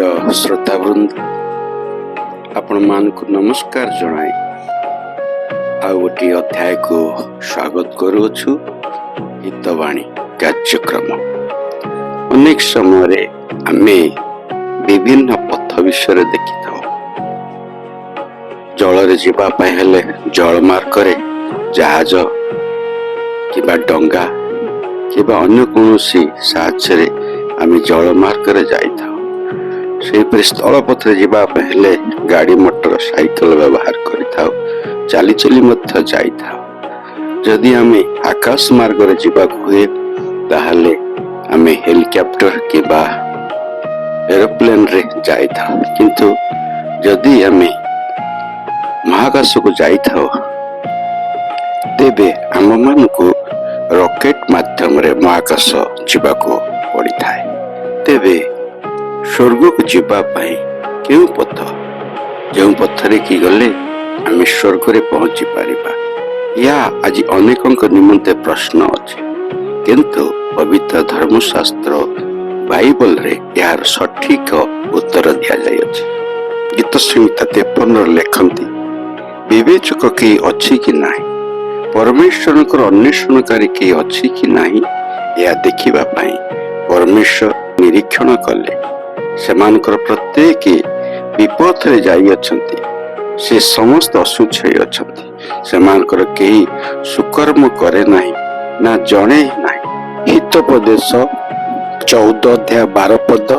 प्रिय श्रोतावृंद आपण मानक नमस्कार जनाए आ गोटे अध्याय को स्वागत करुछु। हितवाणी कार्यक्रम अनेक समय आमे विभिन्न पथ विषय देखि था। जल जीवा हेले जल मार्ग जहाज किबा डंगा किबा अन्य कौनसी साहाय्य आमे जल मार्ग जाई था। स्थल पथरे जीवा हेले गाड़ी मोटर साइकेल व्यवहार करिथाउ, चली चली मध्य जाई था। जदि आमे आकाश मार्ग रे जीवा हुए ताहले आमे हेलिकॉप्टर किबा एरोप्लेन रे जाई था। किंतु जदि आमे महाकाश को जाई था तेबे आम मान को रॉकेट माध्यम रे महाकाश जीवा को पड़ी थाए। तेबे स्वर्ग को जीवा पाई केउ पथ जो पथरे की गले आमे स्वर्ग रे पहुंची पारिबा या आज अनेक निमंते प्रश्न अच्छे। किंतु पवित्र धर्मशास्त्र बाइबल रे यार सठिक उत्तर दिया जाय अछि। गीत संहिता 53 लेखंती विवेचक के अछि कि नाही, परमेश्वर को अन्वेषणकारी के अछि कि नाही, या देखिबा पाई परमेश्वर निरीक्षण कले सेमानकर प्रत्येक विपथ रे जाई अछंती। से समस्त असुचय अछंती, सेमानकर केही सुकर्म करे नाही ना जणे नाही। हितोपदेश 14 अध्याय 12 पद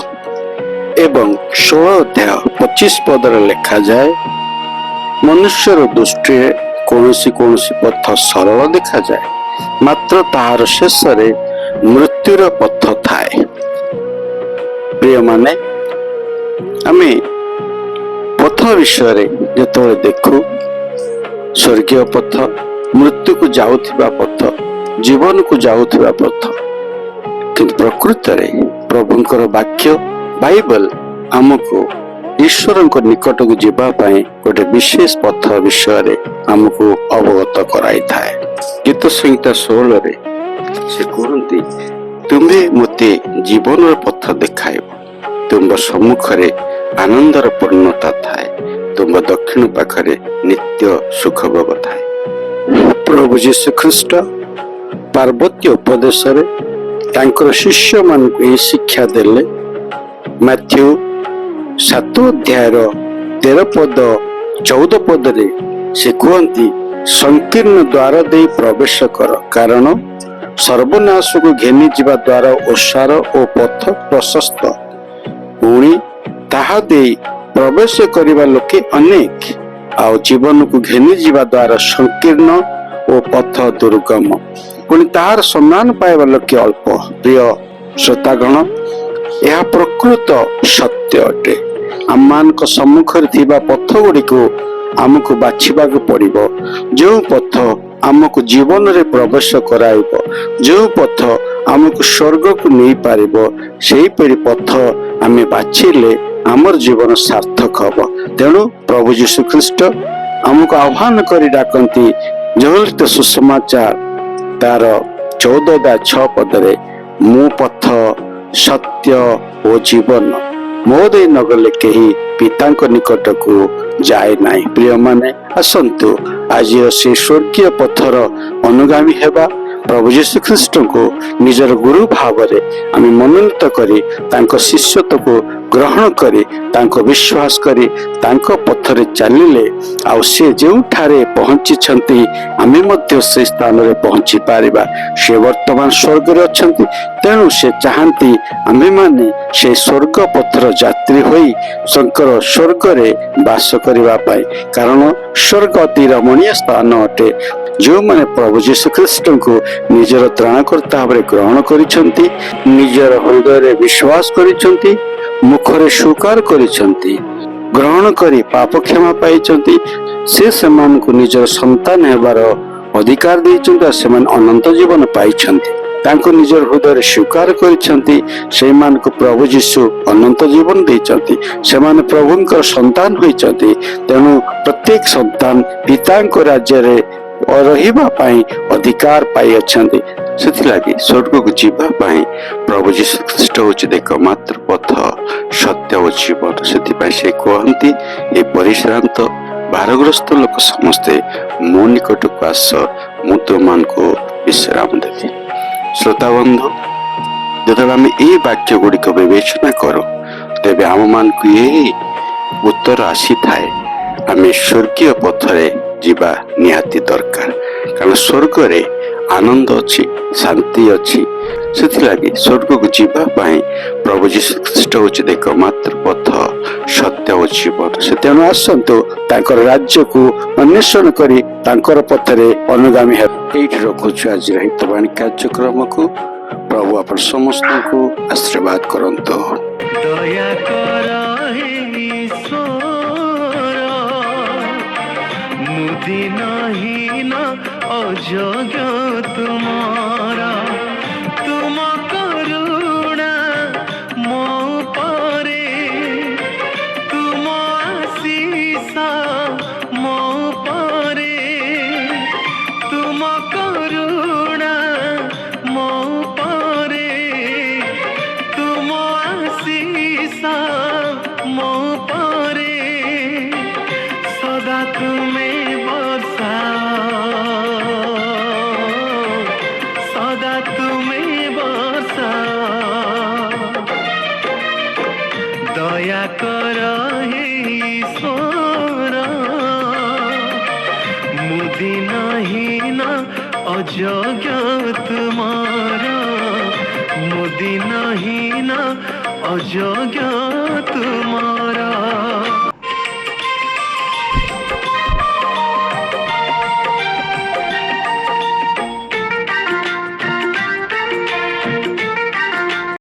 एवं 16 अध्याय 25 पद रे लिखा जाए, मनुष्यर दृष्टि कौनसी पथ सरल देखा जाए, मात्र ताहार शेष रे मृत्युर पथ थाए। प्रिय माने आमे पथ विषय जो देखु स्वर्गीय पथ, मृत्यु को जाउथिबा पथ, जीवन को जाउथिबा पथ, किंतु प्रकृत रे प्रभुंकर वाक्य बाइबल हमको ईश्वर को निकट को जीवा पाए गोटे विशेष पथ विषय हमको अवगत कराई थाए। गीत संहिता 16 रे से कहते, तुम्हें मते जीवन पथ देखाइब, तुम सम्मुख रे आनंदर पूर्णता थाए, तुम दक्षिण पाखरे नित्य सुख भोग थाए। प्रभु यीशु ख्रीष्ट पार्वती उपदेश रे तांकर शिष्य मान को शिक्षा देले। मैथ्यू 7 अध्याय 13 पद 14 पद रे से कहती, संकीर्ण द्वार दे प्रवेश कर, कारण सर्वनाश को घेनी जीवा द्वार ओसार और पथ प्रशस्त, पुणी ताहा दे प्रवेश करिबा लोके अनेक, आ जीवन को घेनी जीवा द्वार संकीर्ण और पथ दुर्गम, पुणी ताहार सम्मान पाइबा लोके अल्प। प्रिय श्रोतागण, यह प्रकृत सत्य अटे। आम सम्मुख पथ गुड़ी को आमको बाछिबा पड़िबो। जो पथ आमको जीवन रे प्रवेश कराइबो, जो पथ आमको स्वर्ग को नहीं पारिबो, सेही परि पथ आमे बाछिले आमर जीवन सार्थक हबो। तेणु प्रभु यीशु ख्रीष्ट आमको आह्वान करी डाकंती, जगलित सुसमाचार तार 14:6 पदरे, मु पथ सत्य ओ जीवन, मो दे नगले केही पितांक निकट को जाए नाही। प्रिय माने आसंतु आज से स्वर्गीय पथर अनुगामी हेबा। प्रभु यीशु ख्रीष्ट को निजर गुरु भाव रे आमे मनोनीत करी तांको शिष्यत्व को ग्रहण करी तांको विश्वास करी तांको पथरे चलिले आ से जेउ ठारे पहुंची छंती आमे मध्य से स्थान रे पहुंची पारिबा। से वर्तमान स्वर्ग रे अछंती, तेणु से चाहंती आमे माने से स्वर्ग पथर यात्री होई शंकर स्वर्ग रे वास करिबा पाई, कारण स्वर्ग अति रमणीय स्थान अटे। जो माने प्रभु यीशु ख्रीष्ट को निजर त्राणकर्ता भाव ग्रहण करिसंती, निजर हृदय रे विश्वास करिसंती, मुखरे स्वीकार करिसंती, ग्रहण करी पाप क्षमा पाइचंती, से समान को निजर संतान हेबार अधिकार देइचंती, सेमान अनंत जीवन पाइचंती। तांको निजर हृदय रे स्वीकार करिसंती, सेमान को प्रभु यीशु अनंत जीवन देइचंती, सेमान प्रभुंकर संतान होइचंती। तेणु प्रत्येक संतान पितांको राज्य रे रहिबा पाई अधिकार पाई अछंती। ସେଥିଲାଗି ସ୍ୱର୍ଗକୁ ଯିବା ପାଇଁ ପ୍ରଭୁ ଯୀଶୁ ଖ୍ରୀଷ୍ଟ ହେଉଛନ୍ତି ଏକମାତ୍ର ପଥ, ସତ୍ୟ ଓ ଜୀବନ। ସେଥିପାଇଁ ସେ କୁହନ୍ତି, ଏ ପରିଶ୍ରାନ୍ତ ଭାରଗ୍ରସ୍ତ ଲୋକ ସମସ୍ତେ ମୋ ନିକଟକୁ ଆସ, ମୁଁ ତୁମମାନଙ୍କୁ ବିଶ୍ରାମ ଦେବି। ଶ୍ରୋତା ବନ୍ଧୁ, ଯେତେବେଳେ ଆମେ ଏହି ବାକ୍ୟ ଗୁଡ଼ିକ ବିବେଚନା କରୁ, ତେବେ ଆମମାନଙ୍କୁ ଏହି ଉତ୍ତର ଆସିଥାଏ, ଆମେ ସ୍ୱର୍ଗୀୟ ପଥରେ ଯିବା ନିହାତି ଦରକାର। କାରଣ ସ୍ୱର୍ଗରେ ଆନନ୍ଦ ଅଛି, ଶାନ୍ତି ଅଛି। ସେଥିଲାଗି ସ୍ୱର୍ଗକୁ ଯିବା ପାଇଁ ପ୍ରଭୁ ଯୀଶୁ ଖ୍ରୀଷ୍ଟ ହେଉଛନ୍ତି ଏକମାତ୍ର ପଥ, ସତ୍ୟ ଓ ଜୀବନ। ସେ ତେଣୁ ଆସନ୍ତୁ, ତାଙ୍କର ରାଜ୍ୟକୁ ଅନ୍ୱେଷଣ କରି ତାଙ୍କର ପଥରେ ଅନୁଗାମୀ ହେବେ। ଏଇଠି ରଖୁଛୁ ଆଜିର ହିତବାଣୀ କାର୍ଯ୍ୟକ୍ରମକୁ। ପ୍ରଭୁ ଆପଣ ସମସ୍ତଙ୍କୁ ଆଶୀର୍ବାଦ କରନ୍ତୁ। ଦୟା କର ହେ ଈଶ୍ୱର, ମୁଁ ଦିନହୀନ ଅଯୋଗ୍ୟ ତୁମର, ତୁମ କରୁଣା ମୋ ଉପରେ, ତୁମ ଆଶୀଷ ମୋ ଉପରେ, ତୁମ କରୁଣା ମୋ ଉପରେ, ତୁମ ଆଶୀଷ ମୋ ଉପରେ ସଦା ତୁମେ ବର୍ଷାଅ, ସଦା ତୁମେ ବର୍ଷାଅ। ଦୟା କର ହେ ଈଶ୍ୱର, ମୁଁ ଦିନହୀନ ଅଯୋଗ୍ୟ ତୁମର, ମୁଁ ଦିନହୀନ ଅଯୋଗ୍ୟ ତୁମର।